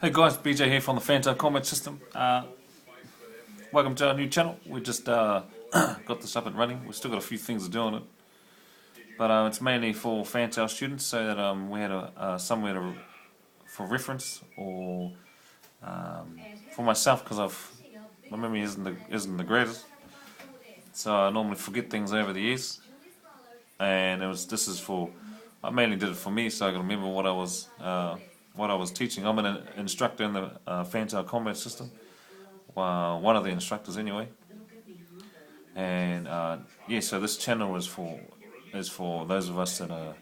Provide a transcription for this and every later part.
Hey guys, BJ here from the Fantail Combat System. Welcome to our new channel. We just got this up and running. We've still got a few things to do on it, but it's mainly for Fantail students, so that we had somewhere for reference, or for myself, because my memory isn't the greatest, so I normally forget things over the years. And this is for, I mainly did it for me, so I can remember what I was teaching. I'm an instructor in the Fantail Combat System, one of the instructors anyway. And yeah, so this channel is for those of us that are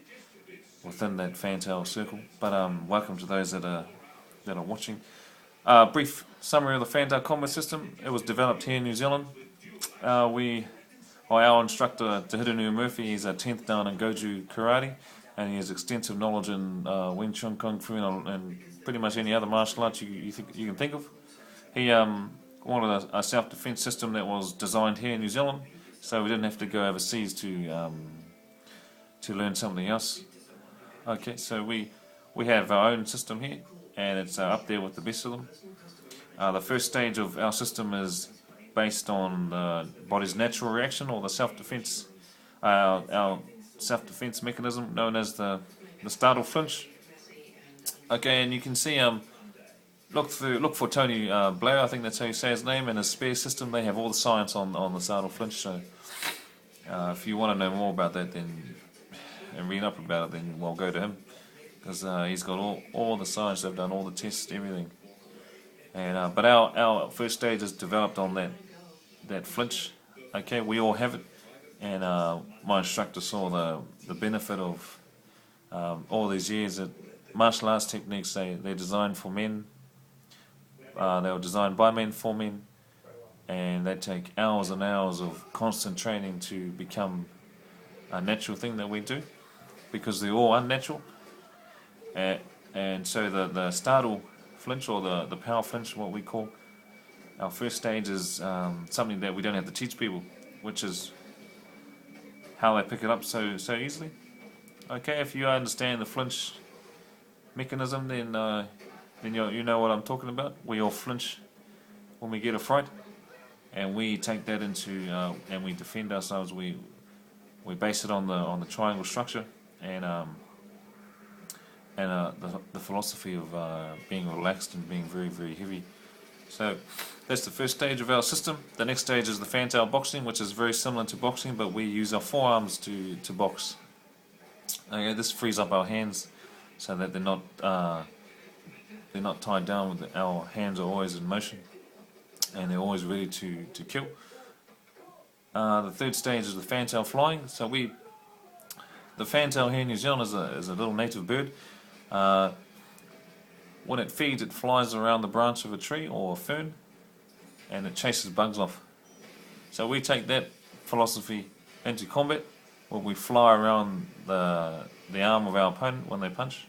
within that Fantail circle. But welcome to those that are watching. Brief summary of the Fantail Combat System. It was developed here in New Zealand. Our instructor, Tahirunu Murphy, he's a 10th dan in Goju Karate, and he has extensive knowledge in Wing Chun Kung Fu and pretty much any other martial arts you can think of. He wanted a self-defense system that was designed here in New Zealand, so we didn't have to go overseas to learn something else. Okay, so we have our own system here, and it's up there with the best of them. The first stage of our system is based on the body's natural reaction, or the self-defense, our self-defense mechanism known as the startle flinch. Okay, and you can see look for Tony Blair, I think that's how you say his name, and his spare system. They have all the science on the startle flinch. So if you want to know more about that, and read up about it, then well, go to him, because he's got all the science. They've done all the tests, everything. And but our first stage is developed on that flinch. Okay, we all have it, and my instructor saw the benefit of all these years that martial arts techniques, they're designed for men. They were designed by men for men, and they take hours and hours of constant training to become a natural thing that we do, because they're all unnatural. And so the startle flinch, or the power flinch, what we call our first stage, is something that we don't have to teach people, which is how they pick it up so easily. Okay, if you understand the flinch mechanism, then you know what I'm talking about. We all flinch when we get a fright, and we take that into and we defend ourselves. We base it on the triangle structure, and the philosophy of being relaxed and being very, very heavy. So that's the first stage of our system. The next stage is the Fantail boxing, which is very similar to boxing, but we use our forearms to box. Okay, this frees up our hands so that they're not tied down. Our hands are always in motion, and they're always ready to kill. The third stage is the Fantail flying. So the fantail here in New Zealand is a little native bird. When it feeds, it flies around the branch of a tree or a fern, and it chases bugs off. So we take that philosophy into combat, where we fly around the arm of our opponent when they punch,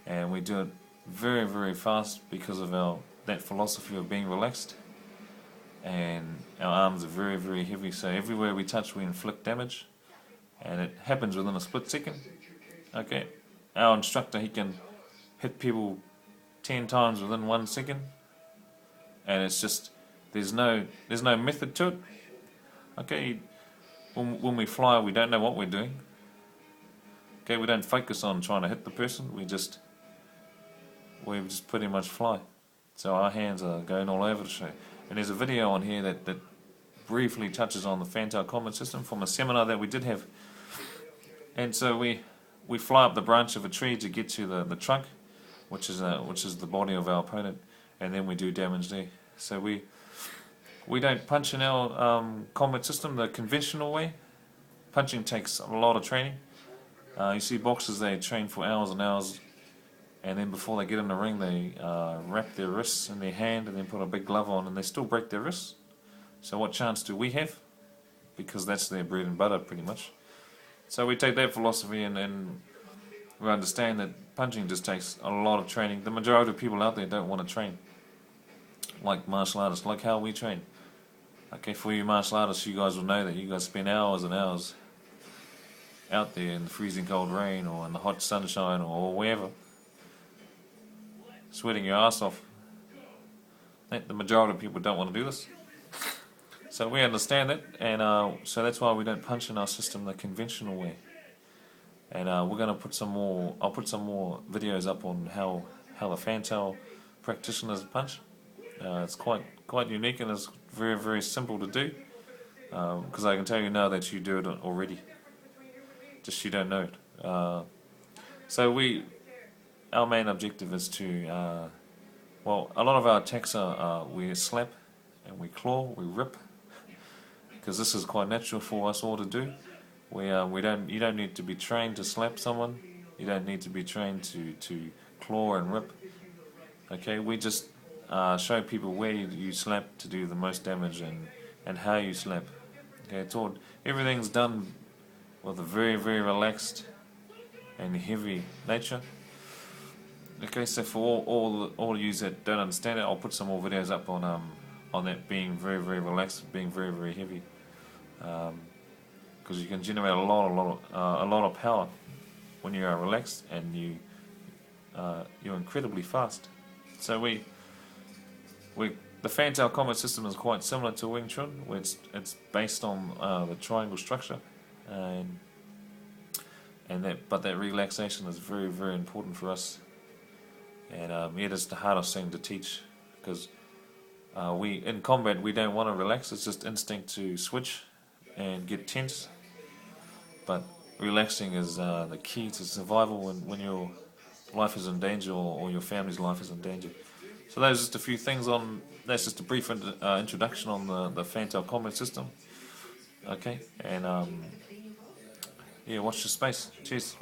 and we do it very, very fast because of that philosophy of being relaxed. And our arms are very, very heavy, so everywhere we touch we inflict damage, and it happens within a split second. Okay, our instructor, he can hit people 10 times within 1 second, and it's just there's no method to it. Okay, when we fly, we don't know what we're doing. Okay, we don't focus on trying to hit the person. We just pretty much fly. So our hands are going all over the show. And there's a video on here that briefly touches on the Fantail Combat System from a seminar that we did have. And so we fly up the branch of a tree to get to the trunk, which is the body of our opponent, and then we do damage there. So we don't punch in our combat system the conventional way. Punching takes a lot of training. You see boxers, they train for hours and hours, and then before they get in the ring, they wrap their wrists in their hand and then put a big glove on, and they still break their wrists. So what chance do we have? Because that's their bread and butter, pretty much. So we take that philosophy, and we understand that punching just takes a lot of training. The majority of people out there don't want to train like martial artists, like how we train. Okay, for you martial artists, you guys will know that you guys spend hours and hours out there in the freezing cold rain, or in the hot sunshine, or wherever. sweating your ass off. The majority of people don't want to do this. So we understand that, and so that's why we don't punch in our system the conventional way. And we're going to put some more. I'll put some more videos up on how the fantail practitioners punch. It's quite unique, and it's very simple to do. Because I can tell you now that you do it already. Just you don't know it. So our main objective is to well, a lot of our attacks are we slap and we claw, we rip, because this is quite natural for us all to do. You don't need to be trained to slap someone. You don't need to be trained to claw and rip. Okay, we just show people where you slap to do the most damage and how you slap. Okay, everything's done with a very relaxed and heavy nature. Okay, so for all you that don't understand it, I'll put some more videos up on that being very relaxed, being very heavy, because you can generate a lot of power when you are relaxed, and you're incredibly fast. So the Fantail combat system is quite similar to Wing Chun, where it's based on the triangle structure, but that relaxation is very important for us. And it is the hardest thing to teach, because in combat we don't want to relax. It's just instinct to switch and get tense. But relaxing is the key to survival when your life is in danger, or your family's life is in danger. So those are just a few things on. That's just a brief introduction on the Fantail combat system. Okay, and yeah, watch your space. Cheers.